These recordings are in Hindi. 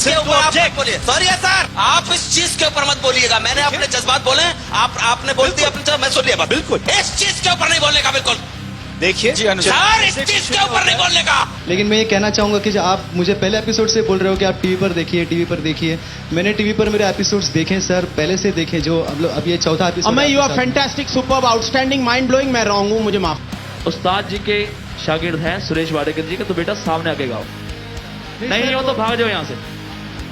के ऊपर आप मत बोलिए। सॉरी है सर, आप इस चीज के ऊपर मत बोलिएगा। मैंने अपने जज्बात बोले, आपने बोल दिया अपने, मैं सुन लिया। बिल्कुल इस चीज के ऊपर नहीं बोलने का, बिल्कुल देखिए सर, इस चीज के ऊपर नहीं बोलने का। लेकिन मैं ये कहना चाहूंगा कि जो आप मुझे पहले एपिसोड से बोल रहे हो कि आप टीवी पर देखिए, मैंने टीवी पर मेरे एपिसोड्स देखे सर, पहले से देखे, जो अब ये चौथा एपिसोड। मैं you are fantastic, superb, outstanding, mind blowing. मैं रॉन्ग हूँ, मुझे माफ। उस्ताद जी के शागिर्द हैं सुरेश वाडेकर जी के, तो बेटा सामने आके गाओ। नहीं हो तो भाग जाओ यहाँ से।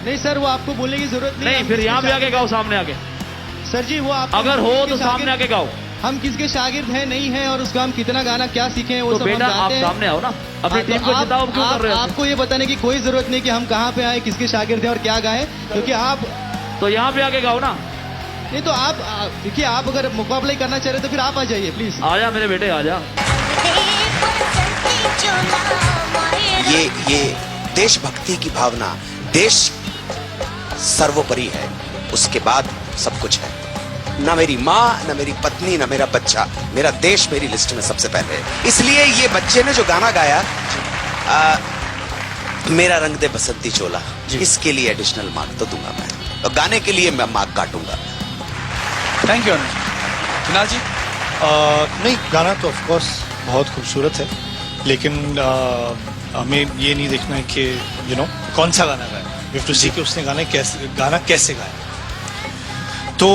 नहीं सर, वो आपको बोलने की जरूरत नहीं, फिर यहाँ पे आके गाओ, सामने आके। सर जी वो आप अगर हो तो सामने आके गाओ। हम किसके शागिर्द हैं नहीं है, और उसका हम कितना गाना क्या सीखे हैं वो तो सब बेटा हम आप जानते हैं। सामने आओ ना, अपनी टीम को जिताओ। क्यों कर रहे हो? आपको ये बताने की कोई जरूरत नहीं कि हम कहाँ पे आए, किसके शागिर्द हैं और क्या गाए, क्योंकि आप तो यहाँ पे आके गाओ ना। नहीं तो आप देखिए, आप अगर मुकाबला ही करना चाह रहे तो फिर आप आ जाइए प्लीज। आजा मेरे बेटे, आजा। ये देशभक्ति की भावना, देश सर्वोपरि है, उसके बाद सब कुछ है। ना मेरी माँ, ना मेरी पत्नी, ना मेरा बच्चा, मेरा देश मेरी लिस्ट में सबसे पहले है। इसलिए ये बच्चे ने जो गाना गाया, मेरा रंग दे बसंती चोला, इसके लिए एडिशनल मार्क तो दूंगा मैं, और गाने के लिए मैं मार्क काटूंगा। थैंक यू अनुज। कुणाल जी नहीं, गाना तो ऑफ कोर्स बहुत खूबसूरत है, लेकिन हमें ये नहीं देखना है कि कौन सा गाना गाया। वी हैव टू सी कि उसने गाना कैसे गाया। तो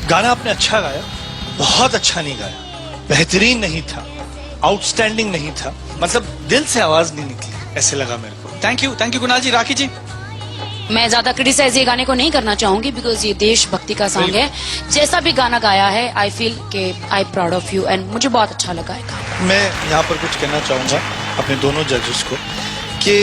गाना आपने अच्छा गाया, बहुत अच्छा नहीं गाया, बेहतरीन नहीं था, आउटस्टैंडिंग नहीं था, मतलब दिल से आवाज नहीं निकली, ऐसे लगा मेरे को। थैंक यू कुणाल जी। राखी जी मैं ज्यादा क्रिटिसाइज ये गाने को नहीं करना चाहूंगी, बिकॉज ये देशभक्ति का सॉन्ग है। जैसा भी गाना गाया है, आई फील के I proud of you, and मुझे बहुत अच्छा लगा है गाना। मैं यहाँ पर कुछ कहना चाहूंगा अपने दोनों जजेस को कि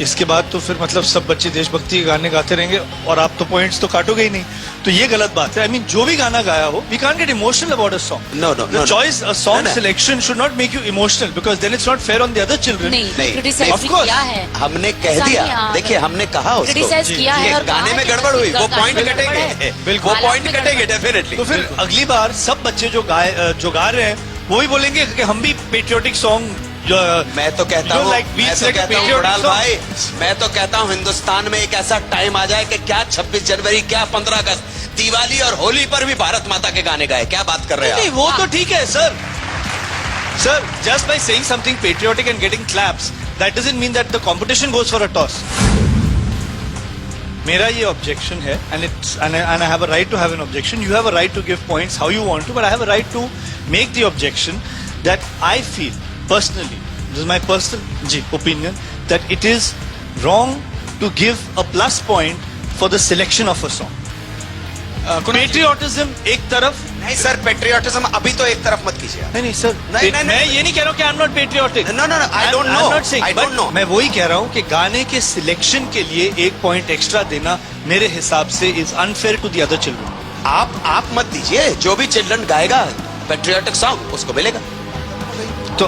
इसके बाद तो फिर मतलब सब बच्चे देशभक्ति के गाने गाते रहेंगे और आप तो पॉइंट्स तो काटोगे ही नहीं, तो ये गलत बात है। आई मीन जो भी गाना गाया हो, we can't get emotional about a song. No. The choice a song selection should not make you emotional, because then it's not fair on the other children. नहीं, क्रिटिसाइज किया है, हमने कह दिया, देखिए हमने कहा उसको, क्रिटिसाइज किया है, और गाने में गड़बड़ हुई, वो पॉइंट कटेंगे, वो पॉइंट कटेंगे डेफिनेटली। तो फिर अगली बार सब बच्चे जो गा रहे हैं वो भी बोलेंगे कि हम भी पेट्रियोटिक सॉन्ग। मैं तो कहता हूँ, पेट्रियोटिक भाई, मैं तो कहता हूँ हिंदुस्तान में एक ऐसा टाइम आ जाए कि क्या 26 जनवरी, क्या 15 अगस्त, दिवाली और होली पर भी भारत माता के गाने गाए। क्या बात कर रहे हैं आप? वो तो ठीक है sir, just by saying something patriotic and getting claps, that doesn't mean that the competition goes for a toss. मेरा ये ऑब्जेक्शन है, and I have a right to have an objection. You have a right to give points how you want to, but I have a right to make the objection that I feel personally, this is my personal opinion, that it is wrong to give a plus point for the selection of a song. Patriotism एक तरफ। नहीं सर, पेट्रियोटिज्म अभी तो एक तरफ मत कीजिए। नहीं सर, मैं ये नहीं कह रहा हूँ कि I am not patriotic. No, I don't know. मैं वही कह रहा हूँ कि गाने के सिलेक्शन के लिए एक पॉइंट एक्स्ट्रा देना मेरे हिसाब से is unfair to the other children. आप मत दीजिए, जो भी चिल्ड्रन गाएगा पेट्रियोटिक सॉन्ग उसको मिलेगा। तो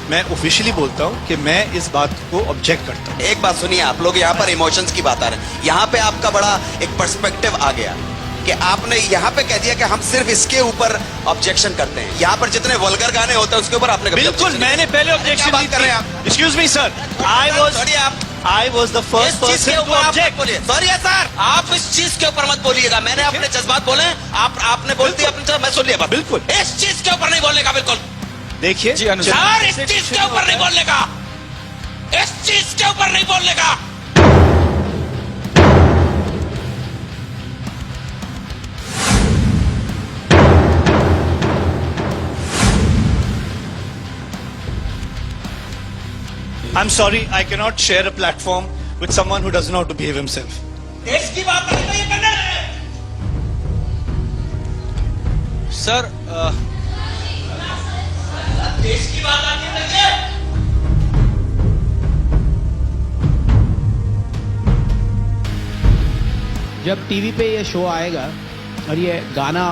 मैं ऑफिशियली बोलता हूँ कि मैं इस बात को ऑब्जेक्ट करता हूँ। एक बात सुनिए, आप लोग यहाँ पर इमोशंस की बात आ रहे हैं, यहाँ पे आपका बड़ा एक पर्सपेक्टिव आ गया कि आपने यहाँ पे कह दिया कि हम सिर्फ इसके ऊपर ऑब्जेक्शन करते हैं। यहाँ पर जितने वल्गर गाने होते हैं उसके ऊपर आपने बिल्कुल, मैंने पहले ऑब्जेक्शन बात कर रहे हैं आप। Excuse me sir, I was the first person to object. Sorry sir, आप इस चीज के ऊपर मत बोलिएगा। मैंने अपने जज्बात बोले, आपने बोल दिया अपने, मैं सुन लिया। बिल्कुल इस चीज के ऊपर नहीं बोलने का, बिल्कुल देखिए सर, इस चीज के ऊपर नहीं बोलने का, इस चीज के ऊपर नहीं बोलने का। I'm sorry, I cannot share a platform with someone who doesn't know how to behave himself. देश की बात करें तो ये करना है सर। देश की बात आती है। जब टीवी पे ये शो आएगा और ये गाना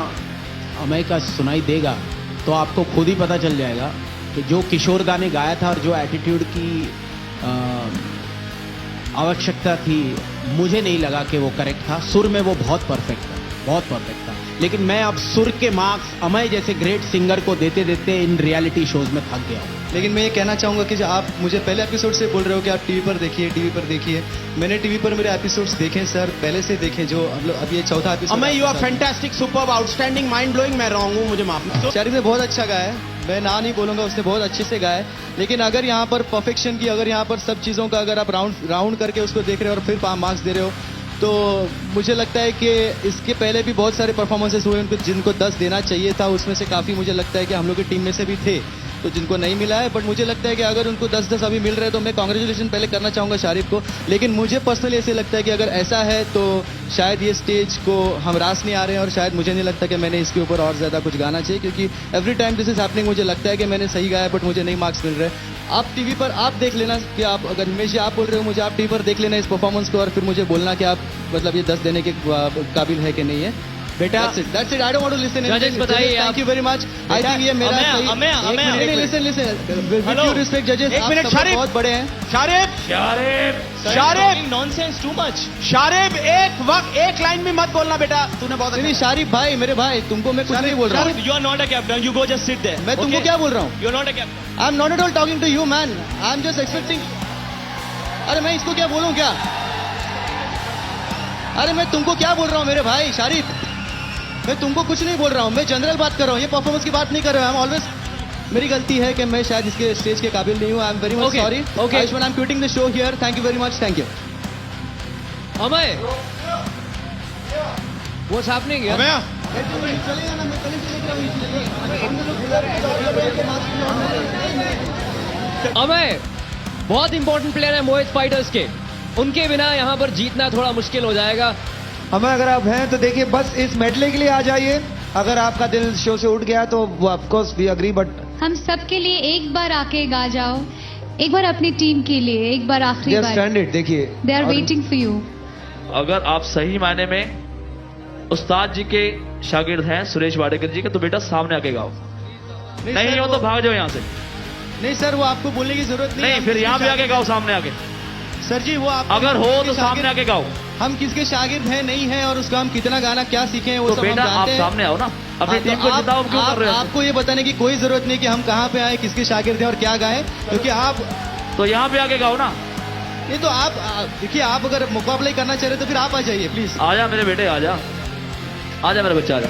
अमय का सुनाई देगा, तो आपको खुद ही पता चल जाएगा कि जो किशोर दा ने गाया था और जो एटीट्यूड की आवश्यकता थी, मुझे नहीं लगा कि वो करेक्ट था। सुर में वो बहुत परफेक्ट था, लेकिन मैं अब सुर के मार्क्स अमय जैसे ग्रेट सिंगर को देते देते इन रियलिटी शोज में थक गया हूँ। लेकिन मैं ये कहना चाहूंगा कि जो आप मुझे पहले एपिसोड से बोल रहे हो कि आप टीवी पर देखिए मैंने टीवी पर मेरे एपिसोड्स देखे सर, पहले से देखे, जो अब ये चौथा episode. Amay, you are fantastic, superb, outstanding, mind blowing. मैं रॉन्ग हूँ, मुझे माफ। शारिफ ने बहुत अच्छा गाया है, मैं ना नहीं बोलूंगा, उसने बहुत अच्छे से गाया है। लेकिन अगर यहाँ पर परफेक्शन की, अगर यहाँ पर सब चीजों का अगर आप राउंड करके उसको देख रहे हो और फिर मार्क्स दे रहे हो, तो मुझे लगता है कि इसके पहले भी बहुत सारे परफॉर्मेंसेस हुए उनको जिनको 10 देना चाहिए था। उसमें से काफी मुझे लगता है कि हम लोग की टीम में से भी थे तो जिनको नहीं मिला है, बट मुझे लगता है कि अगर उनको 10-10 अभी मिल रहे हैं तो मैं कांग्रेचुलेशन पहले करना चाहूंगा शारिफ को। लेकिन मुझे पर्सनली ऐसे लगता है कि अगर ऐसा है तो शायद ये स्टेज को हम रास नहीं आ रहे हैं और शायद मुझे नहीं लगता कि मैंने इसके ऊपर और ज्यादा कुछ गाना चाहिए, क्योंकि every time this is happening. मुझे लगता है कि मैंने सही गाया बट मुझे नहीं मार्क्स मिल रहे। आप टीवी पर आप देख लेना कि आप, अगर हिमेश जी आप बोल रहे हो मुझे, आप टीवी पर देख लेना इस परफॉर्मेंस को और फिर मुझे बोलना कि आप मतलब ये 10 देने के काबिल है कि नहीं है। बेटा, that's it. I don't want to listen. Judges, बताइए Thank you very much. I think ये मेरा सही। listen. With due respect, judges, एक आप मिनट, सब शारिफ। बहुत बड़े हैं। Sharif, nonsense too much. Sharif, एक लाइन में मत बोलना बेटा, तूने बहुत नहीं शारिफ भाई, मेरे भाई, तुमको मैं कुछ नहीं बोल रहा हूँ। You are not a captain. You go just sit there. मैं तुमको क्या बोल रहा हूँ? You are not a captain. I'm not at all talking to you, man. I'm just expecting. अरे मैं इसको क्या बोलूँ क्या? अरे मैं तुमको क्या बोल रहा हूँ मेरे भाई शारिफ? मैं तुमको कुछ नहीं बोल रहा हूँ, मैं जनरल बात कर रहा हूँ, ये परफॉर्मेंस की बात नहीं कर रहा हूँ। ऑलवेज मेरी गलती है कि मैं शायद इसके स्टेज के काबिल नहीं हूँ। I am very much sorry. Okay, I am quitting the show here. Thank you very much. Thank you. Amay, what's happening here? Amay, बहुत इंपॉर्टेंट प्लेयर है मोहित फाइटर्स के, उनके बिना यहाँ पर जीतना थोड़ा मुश्किल हो जाएगा। हमें अगर आप हैं तो देखिए बस इस मेडले के लिए आ जाइए। अगर आपका दिल शो से उठ गया तो of course we agree, but हम सब के लिए एक बार आके गा जाओ, एक बार अपनी टीम के लिए, एक बार आखिरी बार। स्टैंडर्ड देखिए, they are waiting for you. अगर आप सही मायने में उस्ताद जी के शागिर्द हैं सुरेश वाडेकर जी के, तो बेटा सामने आके गाओ। नहीं हो तो भाग जाओ यहाँ से। नहीं सर, वो आपको बोलने की जरूरत नहीं। नहीं, फिर यहाँ पे आके गाओ, सामने आके। सर जी वो आप अगर हो तो सामने आके गाओ। हम किसके शागिर्द हैं नहीं है और उसका हम कितना गाना क्या सीखे हैं वो तो सब बेटा हम आप जानते हैं। सामने आओ ना, अपनी टीम को जिताओ। क्यों कर रहे हो? आपको ये बताने की कोई जरूरत नहीं कि हम कहाँ पे आए, किसके शागिर्द हैं और क्या गाएं, क्योंकि आप तो यहाँ पे आके गाओ ना। नहीं तो आप देखिए, आप अगर मुकाबला ही करना चाह रहे तो फिर आप आ जाइए प्लीज। आजा मेरे बेटे, आजा आजा मेरे बच्चा, आजा।